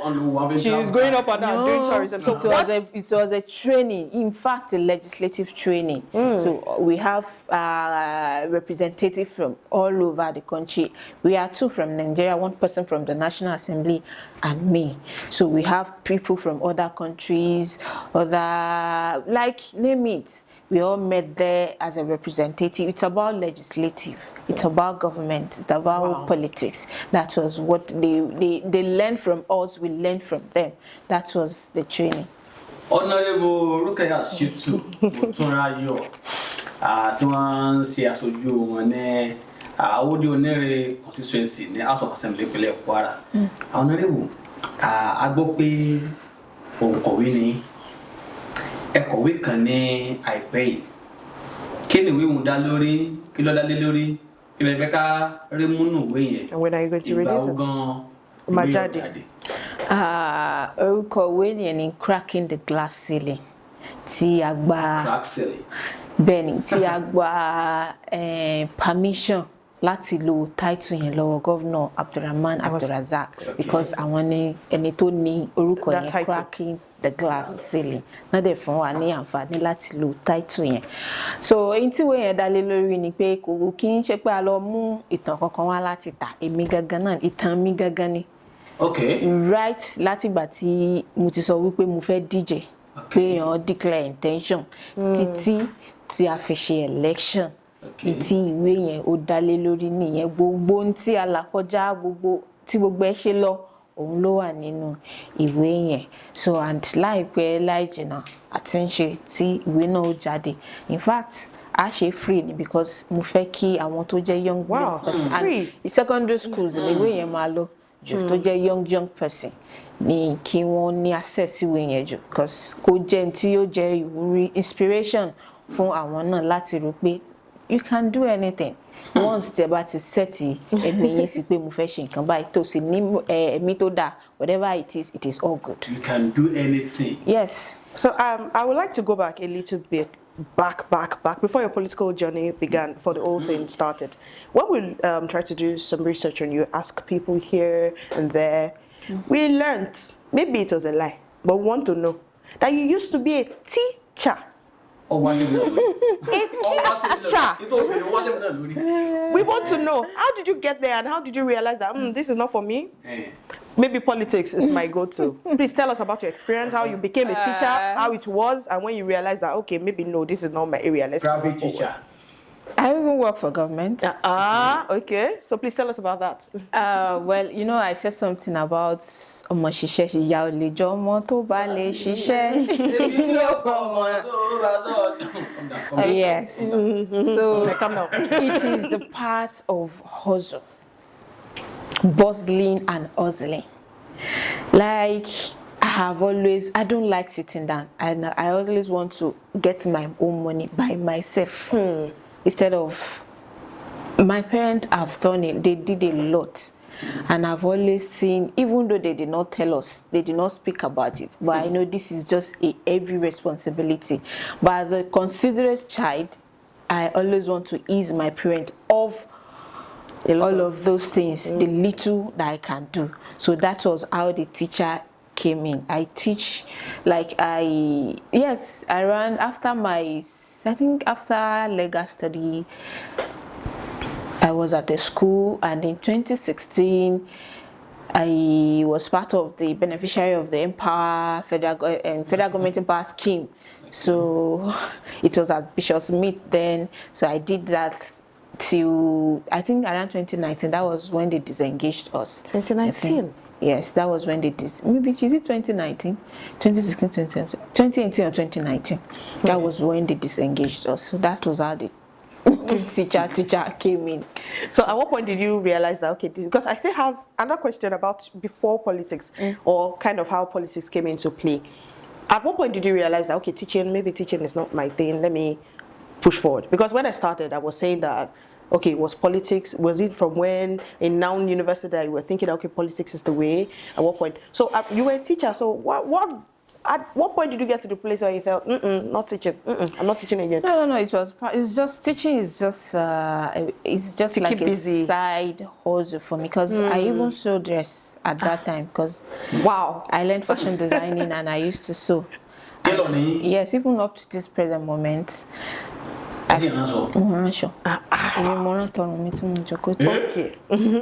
she's going up and down doing tourism. So it was a training, in fact a legislative training. So we have representatives from all over the country. We are 2 from Nigeria, 1 person from the National Assembly, and me. So we have people from other countries, like name it. We all met there as a representative. It's about legislative, it's about government, it's about politics. That was what they learned from us, we learned from them. That was the training. Honorable Rukayat Shittu tí wọ́n ṣe aṣojú wọn ní Unionism constituency ní House of Assembly ìpínlẹ̀ Kwara. Honorable, a gbọ́ pé òǹkọ̀wé ni ẹ kọ̀wé kan ní àìpẹ́ yìí. Kí ni ìwé ń dá lórí? Kí ló dá lé lórí? Kí lẹ fẹ́ ká rí múnú ìwé yẹn? And when are you going to release it? Majade. Orúkọ ìwé yẹn ni Cracking the Glass Ceiling. Tí a gba Crack ceiling. Bẹ́ẹ̀ni, tí a gba permission láti lo title yẹn lọ́wọ́ Governor Abdulrahman Abdulrazak because àwọn ni ẹni tó ní orúkọ yẹn cracking the glass ceiling náà dẹ̀ fún wa ní àǹfààní láti lo title yẹn. So èyí tí ìwé yẹn dá lé lórí ni pé kò kí n ṣe pé a lọ mú ìtàn kankan wá láti tà, èmi gangan náà ìtàn mi gangan ni. Okay. Right látìgbà tí mo ti sọ wípé mo fẹ́ díje pé èèyàn declare intention títí tí a fi ṣe election. Ìtì ìwé yẹn ó dá lé lórí nìyẹn, gbogbo ohun tí a là kọjá, gbogbo tí gbogbo ẹ ṣe lọ òun ló wà nínú ìwé yẹn. So and láìpẹ́ láì jìnnà àti ń ṣe tí ìwé náà ó jáde. In fact a ṣe free ni because mo fẹ́ kí àwọn tó jẹ́ young person and secondary schools ìwé yẹn máa lọ jù tó jẹ́ young person ni kí wọ́n ní access ìwé yẹn jù because kò jẹ́ tí ó jẹ́ ìwúrí inspiration fún àwọn náà láti rò pé you can do anything. Once tẹ́ bá ti set ẹ̀mí yín sí pé mo fẹ́ ṣe nǹkan báyìí tó sì ní ẹ̀mí tó dáa, whatever it is all good. You can do anything. Yes. So I would like to go back a little bit back before your political journey began, before the whole thing started. When we try to do some research on you, ask people here and there, we learned, maybe it was a lie, but we want to know that you used to be a teacher. We want to know, how did you get there and how did you realize that this is not for me? Maybe politics is my go-to. Please tell us about your experience, how you became a teacher, how it was, and when you realized that, okay, maybe no, this is not my area. Let's private teacher. I even work for government. Okay. So please tell us about that. Well, you know, I said something about ọmọ ṣiṣẹ́ ìyá ò lè jọ ọmọ tó bá lè ṣiṣẹ́. Yes. So it is the part of hustle, bustling and hustling. Like I don't like sitting down, and I always want to get my own money by myself. Instead of my parents have done it, they did a lot. And I've always seen, even though they did not tell us, they did not speak about it, but I know this is just a heavy responsibility. But as a considerate child, I always want to ease my parent of all of those things, the little that I can do. So that was how the teacher came in. I teach, like I ran after after legal study, I was at the school, and in 2016 I was part of the beneficiary of the federal government Empower scheme. So it was at Bishop's Meet then. So I did that till I think around 2019. That was when they disengaged us. 2019. Yes, that was when they maybe is it 2019, 2016, 2018 or 2019. That was when they disengaged us. So that was how the teacher came in. So at what point did you realize that, okay, because I still have another question about before politics, or kind of how politics came into play. At what point did you realize that, okay, maybe teaching is not my thing, let me push forward? Because when I started, I was saying that, okay, was it from when in NOUN University that you were thinking, okay, politics is the way? At what point? So you were a teacher, so at what point did you get to the place where you felt, not teaching, I'm not teaching again? No, it's just, teaching is just, it's just like a side hustle for me, because I even sewed dress at that time, because I learned fashion designing and I used to sew. Yes, even up to this present moment. Okay.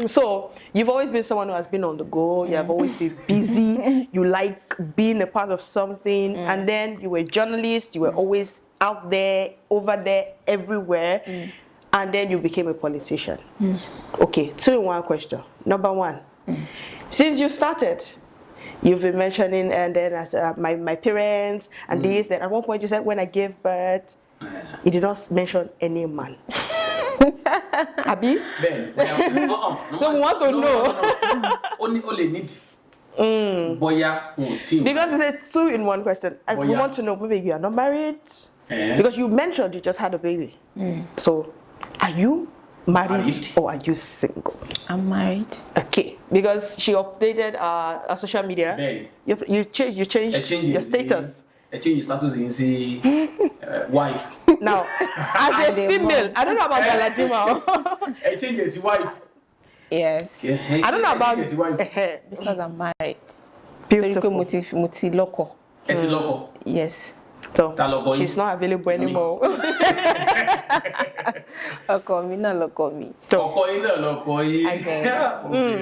So you've always been someone who has been on the go. You have always been busy. You like being a part of something, and then you were a journalist. You were always out there, over there, everywhere, and then you became a politician. Okay, 2-in-1 question. Number one, since you started, you've been mentioning, and then as my parents and this. Then at one point you said, when I gave birth. He did not mention any man. Abi? Ben. So we want to know. Only need. Because it's a 2-in-1 question. We want to know, maybe you are not married. Because you mentioned you just had a baby. So, are you married or are you single? I'm married. Okay. Because she updated our social media. You changed your status. I changed status in the wife. Now, as a female, I don't know about Galadima. He changed his wife. Yes. I don't know about his wife. Because I'm married. Beautiful. Muti loko. It's local. Yes. So she's not available anymore. Ọkọ mi náà lọkọ mi.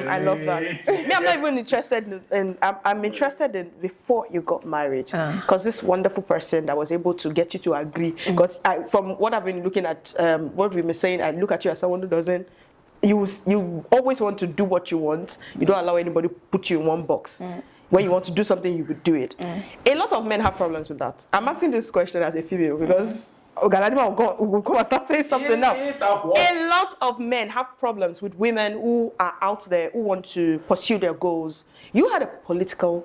I love that. Me, I'm not even interested in I'm interested in before you got married. Because this wonderful person that was able to get you to agree. Because from what I've been looking at, what we've been saying, I look at you as someone who doesn't, you always want to do what you want. You don't allow anybody to put you in one box. When you want to do something, you would do it. A lot of men have problems with that. I'm asking this question as a female because Ogaladima will come and start saying something now. A lot of men have problems with women who are out there, who want to pursue their goals. You had a political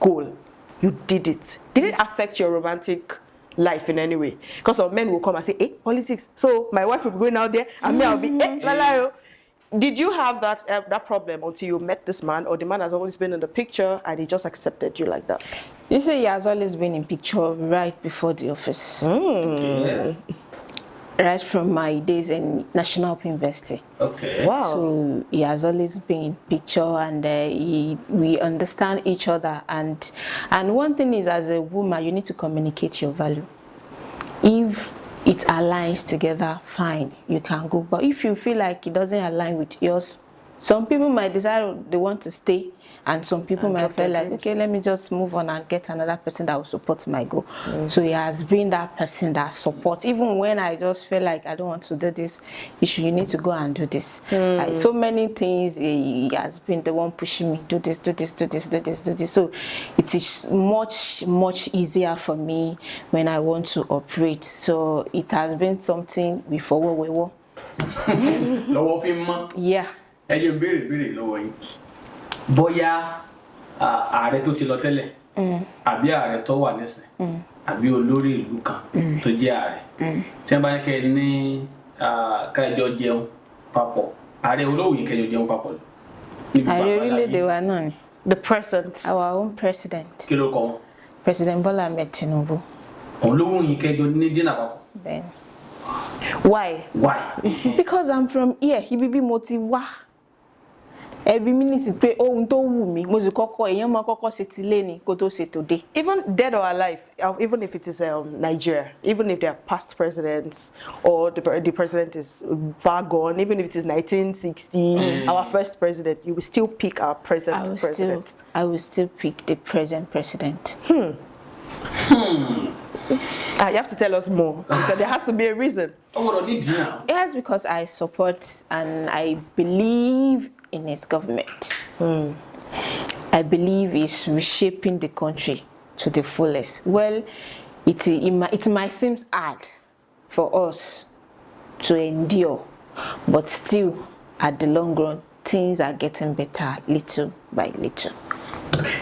goal. You did it. Did it affect your romantic life in any way? Because some men will come and say, hey, politics. So my wife will be going out there and me, I'll be, la. Did you have that problem until you met this man, or the man has always been in the picture and he just accepted you like that? You say he has always been in picture right before the office. Okay. Right from my days in National Open University. Okay. Wow. So he has always been in picture, and we understand each other. And one thing is, as a woman, you need to communicate your value. If it aligns together, fine, you can go. But if you feel like it doesn't align with yours, some people might decide they want to stay, and some people might feel like, okay, let me just move on and get another person that will support my goal. So he has been that person that supports. Even when I just feel like I don't want to do this issue, you need to go and do this. Like, so many things, he has been the one pushing me, do this, do this, do this, do this, do this. So it is much easier for me when I want to operate. So it has been something before we were. Yeah. Ẹ jẹ́ béèrè lọ́wọ́ yín bóyá ààrẹ tó ti lọ tẹ́lẹ̀ àbí ààrẹ tó wà nísìn àbí olórí ìlú kan tó jẹ́ ààrẹ tí wọ́n bá ní kẹ́ ní kẹ́jọ jẹun papọ̀ ààrẹ olówó yìí kẹ́jọ jẹun papọ̀ ààrẹ orílẹ̀-èdè wa náà ni. The president. Our own president. Kí ló kọ wọn? President Bola Ahmed Tinubu. Olówó yìí kẹ́jọ ní dínà papọ̀. Bẹ́ẹ̀ni. Why? Because I'm from here. Ibi mo ti wá. Every minute pé ohun tó wù mí mo sì kọ́kọ́ èyàn máa kọ́kọ́ ṣe ti lé ni kó tó ṣe today. Even dead or alive, even if it is Nigeria, even if they are past presidents or the president is far gone, even if it is 1960, our first president, you will still pick our present president. I will still pick the present president. You have to tell us more because there has to be a reason. Yes, because I support and I believe in his government. I believe it's reshaping the country to the fullest. Well, it might seem hard for us to endure, but still, at the long run, things are getting better little by little.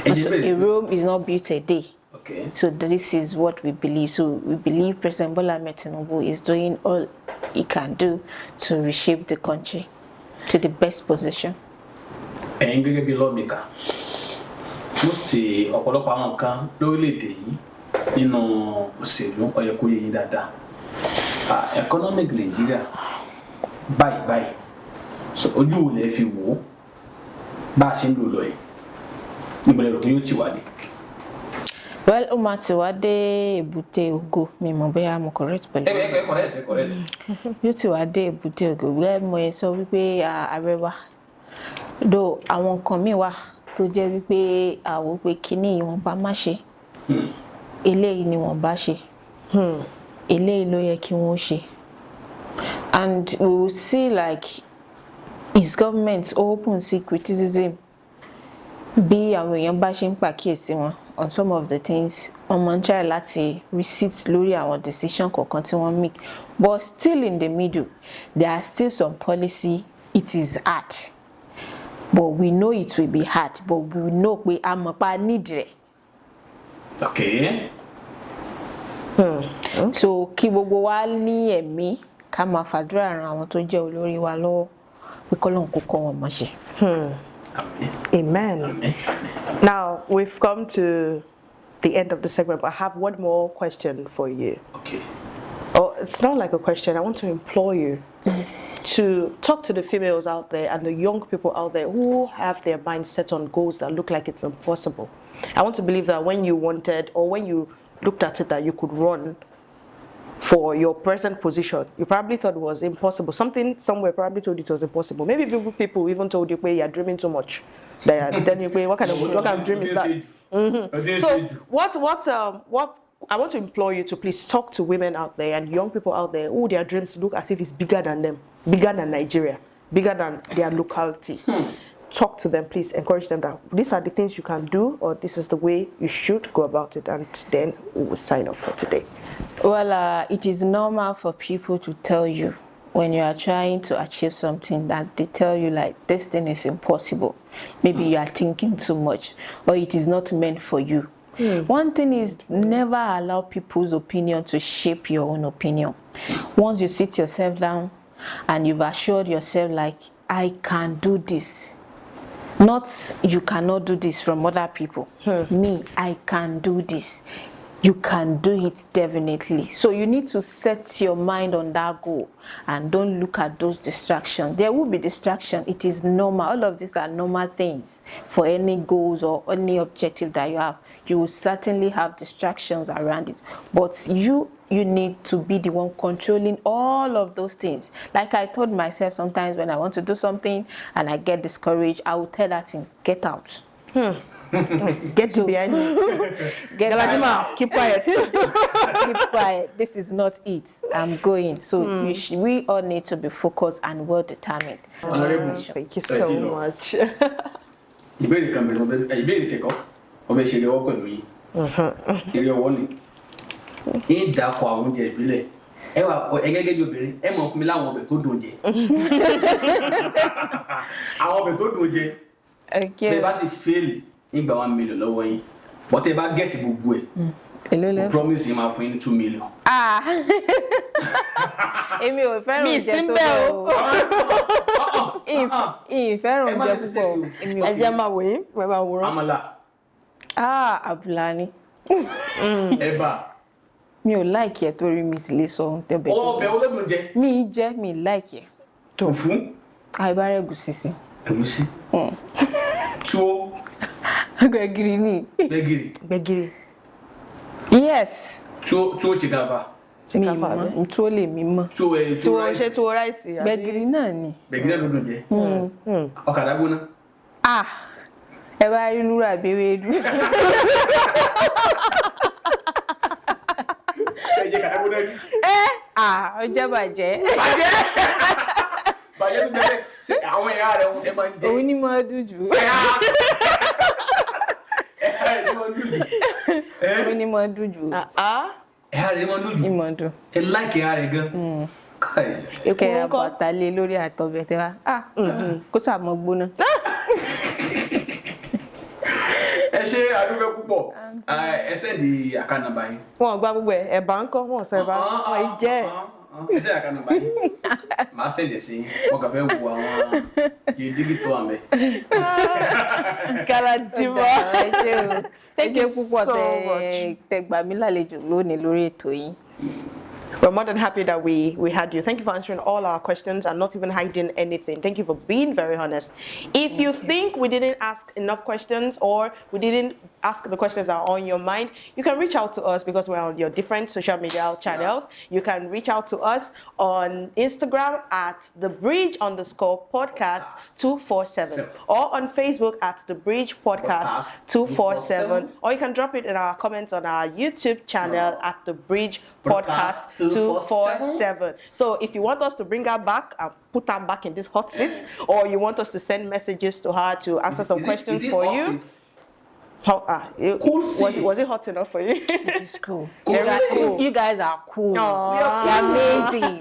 Also, a Rome is not built a day. Okay. So this is what we believe. So we believe President Bola Ahmed Tinubu is doing all he can do to reshape the country to the best position. Ẹ̀yin gẹ́gẹ́ bí lawmaker, mo ṣe ọ̀pọ̀lọpọ̀ àwọn nǹkan lórílẹ̀-èdè yìí nínú òṣèlú ó yẹ kó yé yín dáadáa. Economic Nigeria báyìí so ojú wo lẹ fi wò bá a ṣe ń lò lọ yìí níbo lẹ rò pé yóò ti wà dé. Well, ó máa ti wá dé èbúté ògo mi mọ̀ bóyá mo correct pẹ̀lú. Correct. Yóò ti wá dé èbúté ògo bẹ́ẹ̀ mo yẹ sọ wípé ààrẹ wa do àwọn nǹkan míì wà tó jẹ́ wípé àwọ̀ pé kíní ìwọ̀n bá má ṣe eléyìí ni wọ́n bá ṣe eléyìí ló yẹ kí wọ́n ṣe, and we will see like his government open sí criticism bí àwọn èèyàn bá ṣe ń pàkíyèsí wọn on some of the things on máa ń try láti receipt lórí àwọn decision kọ̀ọ̀kan tí wọ́n make, but still in the middle there are still some policy it is hard, but we know it will be hard, but we know pé a mọ̀ pa need rẹ̀. Okay. So kí gbogbo wa ní ẹ̀mí ká máa fàdúrà ran àwọn tó jẹ́ olórí wa lọ́wọ́ pé k'Ọlọ́run kó kọ́ wọn mọ̀ ṣe. Amen. Now we've come to the end of the segment, but I have one more question for you. Okay. Oh, it's not like a question. I want to implore you. to talk to the females out there and the young people out there who have their minds set on goals that look like it's impossible. I want to believe that when you wanted, or when you looked at it that you could run for your present position, you probably thought it was impossible. Something somewhere probably told you it was impossible. Maybe people even told you, you're dreaming too much. They are telling you, what kind of dream is that? Mm-hmm. So what I want to implore you to please talk to women out there and young people out there who their dreams look as if it's bigger than them, bigger than Nigeria, bigger than their locality. Talk to them, please encourage them that these are the things you can do, or this is the way you should go about it, and then we will sign off for today. Well, it is normal for people to tell you when you are trying to achieve something that they tell you like this thing is impossible. Maybe you are thinking too much, or it is not meant for you. One thing is, never allow people's opinion to shape your own opinion. Once you sit yourself down and you've assured yourself like, I can do this. Not you cannot do this from other people. Me, I can do this. You can do it definitely. So you need to set your mind on that goal and don't look at those distractions. There will be distraction. It is normal. All of these are normal things for any goals or any objective that you have. You will certainly have distractions around it. But you need to be the one controlling all of those things. Like I told myself sometimes when I want to do something and I get discouraged, I will tell that thing, get out. Get you behind me. Keep quiet. Keep quiet. This is not it. I'm going. So we all need to be focused and well determined. Honorable, thank you so much. Okay. Nígbà 1 million lọ́wọ́ yín, but ẹ bá get gbogbo ẹ̀, promise yín máa fún yín 2 million. Èmi ò fẹ́ràn oúnjẹ tó bọ̀. Ìfẹ́ràn oúnjẹ púpọ̀. Ẹ jẹ́ máa wò yín, ẹ máa wòran. Àmàlà. Àbùlà ni. Ẹ̀bà. Mi ò like ẹ̀ torí mi sì lè sọ ohun tẹ́bẹ̀. Ọbẹ̀ olódùn jẹ. Mi jẹ́ mi like ẹ̀. Fùfú. Àìbárẹ̀ ẹ̀gúsí sí. Ẹ̀gúsí. Tuwo. Gbẹ̀gìrì ni. Gbẹ̀gìrì. Yes. Tuwo chikapa. Mi mọ̀, tuwo lè mi mọ̀. Tuwo ṣe tuwo ráìsì. Gbẹ̀gìrì náà ni. Gbẹ̀gìrì ló dùn jẹ. Ọ̀kadà gbóná. Ẹ bá rí lúrà àbẹ̀wédú. Ẹ jẹ́ kàdá gbóná rí. Ọjọ́ bàjẹ́. Bàjẹ́ tó gbẹ́lẹ̀ ṣe àwọn ẹ̀yà rẹ̀ ẹ máa ń jẹ. Òun ni mo dùn jù. Òun ni mo dùn jù. Ẹ̀yà rẹ̀ máa ń dùn jù. Ìmọ̀ dùn. Ẹ láìkì ẹ̀yà rẹ̀ gan. Kẹ̀rẹ̀ bàtà lé lórí àtọ̀bẹ̀ tẹ́ wá. Kó sàmọ́ gbóná. Ẹ ṣe àdúgbò púpọ̀. Ẹ sẹ́ndì àkáǹtì nọ́mbà yín. Wọ́n gba gbogbo ẹ̀, ẹ̀bà ń kọ́, wọ́n sọ ẹ̀bà, wọ́n yìí jẹ́. Ẹ sẹ́ndì àkáǹtì nọ́mbà yín. Màá sẹ́ndì sí yín. Wọ́n kàn fẹ́ wo àwọn yìí dígítọ̀ àmẹ́. Galadima. Ẹ ṣé púpọ̀ tẹ́ gbà mí lálejò lónìí lórí ètò yìí. We're more than happy that we had you. Thank you for answering all our questions and not even hiding anything. Thank you for being very honest. If you think we didn't ask enough questions or we didn't ask the questions that are on your mind, you can reach out to us because we're on your different social media channels. You can reach out to us on Instagram at thebridge_podcast 247 or on Facebook at thebridgepodcast 247, or you can drop it in our comments on our YouTube channel at thebridgepodcast 247. So if you want us to bring her back and put her back in this hot seat, or you want us to send messages to her to answer some questions for you. Was it hot enough for you? It is cool. You guys are cool. You're amazing.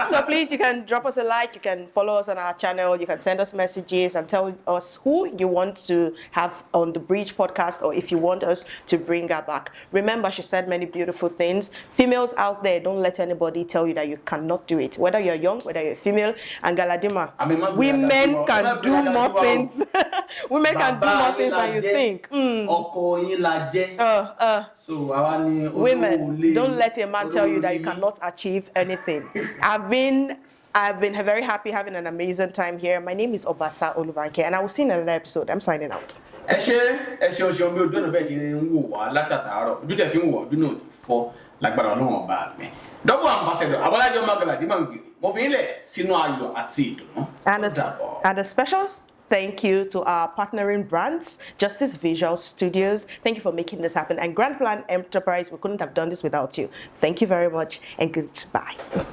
So please, you can drop us a like, you can follow us on our channel, you can send us messages and tell us who you want to have on the Bridge podcast, or if you want us to bring her back. Remember, she said many beautiful things. Females out there, don't let anybody tell you that you cannot do it. Whether you're young, whether you're female, and Galadima, women can do more things. Women can do more things than you think. Women, don't let a man tell you that you cannot achieve anything. I've been very happy having an amazing time here. My name is Obasa Olubanke, and I will see you in another episode. I'm signing out. ẹ ṣe oṣù mi ojú ọ̀nà bẹ́ẹ̀ ṣe ń wò wá látàtàárọ̀ ojú tẹ̀ fi ń wò ọdún náà fọ́ lágbára ọlọ́run ọba mi. Double ambassador Abọ́lájọ́ Magaladi Mangi mo fi ń lẹ̀ sínú ayọ̀ àti ìdùnnú. And a special thank you to our partnering brands, Justice Visual Studios. Thank you for making this happen. And Grand Plan Enterprise, we couldn't have done this without you. Thank you very much and goodbye.